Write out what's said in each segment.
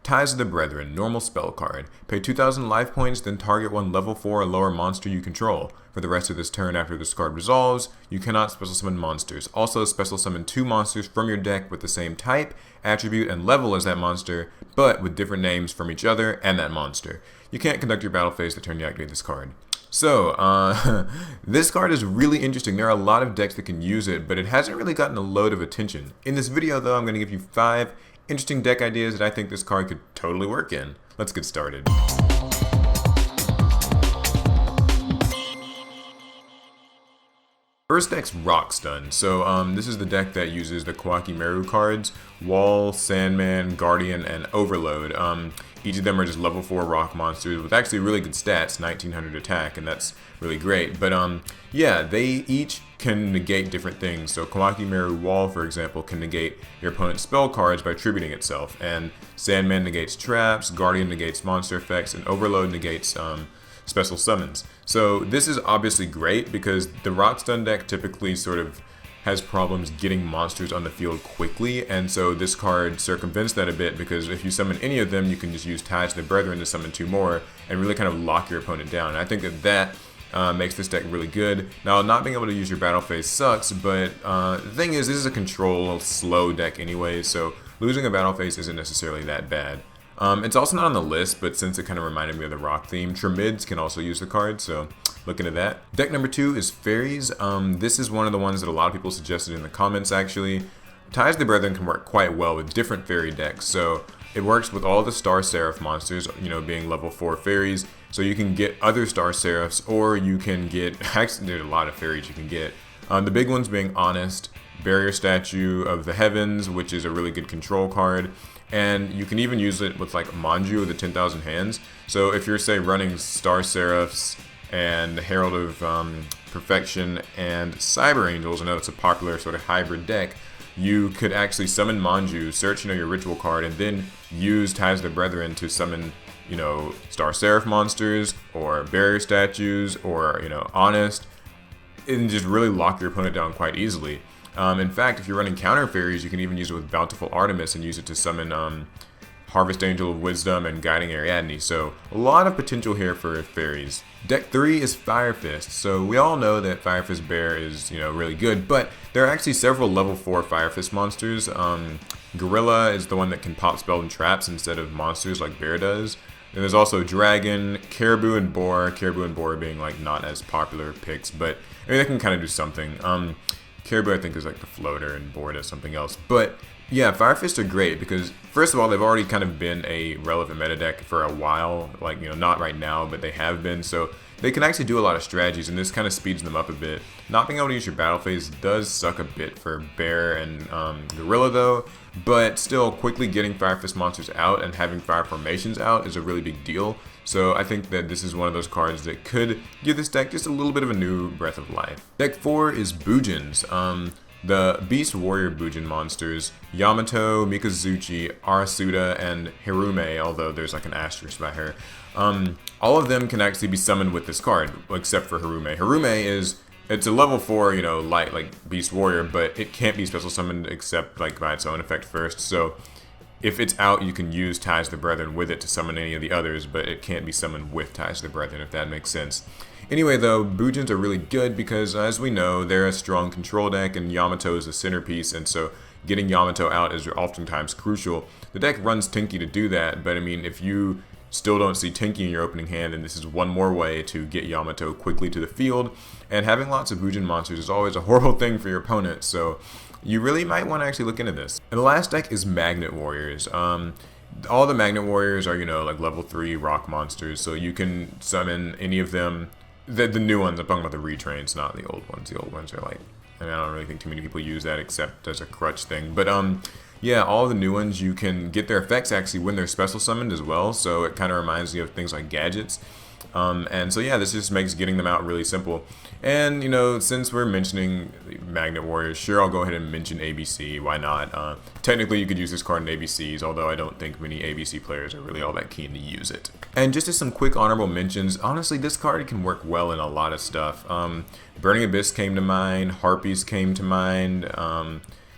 Ties of the Brethren, normal spell card. Pay 2,000 life points, then target one level 4 or lower monster you control. For the rest of this turn after this card resolves, you cannot special summon monsters. Also special summon 2 monsters from your deck with the same type, attribute, and level as that monster, but with different names from each other and that monster. You can't conduct your battle phase the turn you activate this card. So, this card is really interesting. There are a lot of decks that can use it, but it hasn't really gotten a load of attention. In this video, though, I'm going to give you 5 interesting deck ideas that I think this card could totally work in. Let's get started. First deck's Rock Stun. So this is the deck that uses the Meru cards, Wall, Sandman, Guardian, and Overload. Each of them are just level 4 rock monsters with actually really good stats, 1900 attack, and that's really great. But yeah, they each can negate different things. So Meru Wall, for example, can negate your opponent's spell cards by attributing itself, and Sandman negates traps, Guardian negates monster effects, and Overload negates special summons. So this is obviously great because the Rock Stun deck typically sort of has problems getting monsters on the field quickly, and so this card circumvents that a bit because if you summon any of them, you can just use Ties of the Brethren to summon 2 more and really kind of lock your opponent down. And I think that makes this deck really good. Now, not being able to use your battle phase sucks, but the thing is, this is a control slow deck anyway, so losing a battle phase isn't necessarily that bad. It's also not on the list, but since it kind of reminded me of the rock theme, Tremids can also use the card, so look into that. Deck number 2 is Fairies. This is one of the ones that a lot of people suggested in the comments, actually. Ties of the Brethren can work quite well with different fairy decks, so it works with all the Star Seraph monsters, you know, being level 4 fairies, so you can get other Star Seraphs, or you can get, actually there's a lot of fairies you can get. The big ones being Honest, Barrier Statue of the Heavens, which is a really good control card, and you can even use it with like Manju of the 10,000 Hands. So if you're, say, running Star Seraphs and Herald of Perfection and Cyber Angels, I know it's a popular sort of hybrid deck, you could actually summon Manju, search your ritual card, and then use Ties of the Brethren to summon, you know, Star Seraph monsters, or Barrier Statues, or, you know, Honest, and just really lock your opponent down quite easily. In fact, if you're running counter fairies, you can even use it with Bountiful Artemis and use it to summon Harvest Angel of Wisdom and Guiding Ariadne. So a lot of potential here for fairies. Deck 3 is Firefist. So we all know that Firefist Bear is, you know, really good, but there are actually several level 4 Firefist monsters. Gorilla is the one that can pop spell and traps instead of monsters like Bear does. And there's also Dragon, Caribou, and Boar. Caribou and Boar being like not as popular picks, but I mean they can kind of do something. Caribou, I think, is like the floater, and Boar does something else. But yeah, Firefist are great because, first of all, they've already kind of been a relevant meta deck for a while. Like, you know, not right now, but they have been. So they can actually do a lot of strategies, and this kind of speeds them up a bit. Not being able to use your battle phase does suck a bit for Bear and Gorilla, though. But still, quickly getting Firefist monsters out and having Fire Formations out is a really big deal. So I think that this is one of those cards that could give this deck just a little bit of a new breath of life. Deck 4 is Boujins. The Beast Warrior Bouton monsters, Yamato, Mikazuchi, Arasuda, and Hirume, although there's like an asterisk by her. All of them can actually be summoned with this card, except for Hirume. Hirume it's a level 4, you know, light like Beast Warrior, but it can't be special summoned except like by its own effect first. So if it's out, you can use Ties of the Brethren with it to summon any of the others, but it can't be summoned with Ties of the Brethren, if that makes sense. Anyway, though, Boujins are really good because, as we know, they're a strong control deck, and Yamato is the centerpiece, and so getting Yamato out is oftentimes crucial. The deck runs Tinky to do that, but I mean, if you still don't see Tinky in your opening hand, then this is one more way to get Yamato quickly to the field, and having lots of Boujin monsters is always a horrible thing for your opponent, so you really might want to actually look into this. And the last deck is Magnet Warriors. All the Magnet Warriors are, you know, like level 3 rock monsters, so you can summon any of them. The new ones, I'm talking about the retrains, not the old ones. The old ones are like, I mean, I don't really think too many people use that except as a crutch thing. But yeah, all the new ones, you can get their effects actually when they're special summoned as well, so it kind of reminds you of things like gadgets. And so yeah, this just makes getting them out really simple. And, you know, since we're mentioning Magnet Warriors, sure, I'll go ahead and mention ABC. Why not? Technically, you could use this card in ABCs, although I don't think many ABC players are really all that keen to use it. And just as some quick honorable mentions, honestly, this card can work well in a lot of stuff. Burning Abyss came to mind. Harpies came to mind.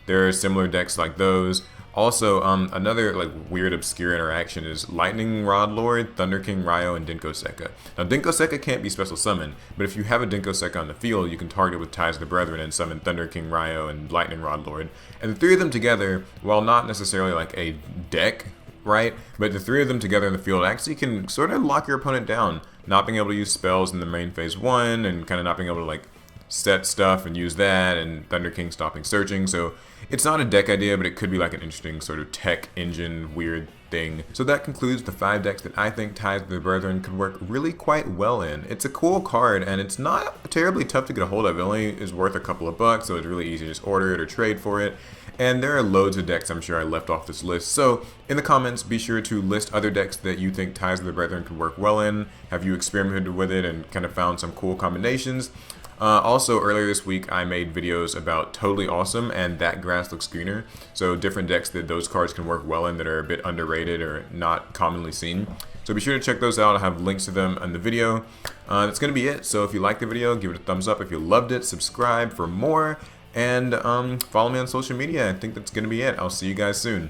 There are similar decks like those. Also, another like weird obscure interaction is Lightning Rod Lord, Thunder King Ryo, and Dinko Sekka. Now Dinko Sekka can't be special summoned, but if you have a Dinko Sekka on the field, you can target with Ties of the Brethren and summon Thunder King Ryo and Lightning Rod Lord. And the three of them together, while not necessarily like a deck, right? But the three of them together in the field actually can sort of lock your opponent down, not being able to use spells in the main phase 1 and kind of not being able to like set stuff and use that, and Thunder King stopping searching. So it's not a deck idea, but it could be like an interesting sort of tech engine weird thing. So that concludes the 5 decks that I think Ties of the Brethren could work really quite well in. It's a cool card, and it's not terribly tough to get a hold of. It only is worth a couple of bucks, so it's really easy to just order it or trade for it. And there are loads of decks I'm sure I left off this list. So in the comments, be sure to list other decks that you think Ties of the Brethren could work well in. Have you experimented with it and kind of found some cool combinations? Also, earlier this week, I made videos about Totally Awesome and That Grass Looks Greener. So different decks that those cards can work well in that are a bit underrated or not commonly seen. So be sure to check those out. I'll have links to them in the video. That's going to be it. So if you liked the video, give it a thumbs up. If you loved it, subscribe for more. And follow me on social media. I think that's going to be it. I'll see you guys soon.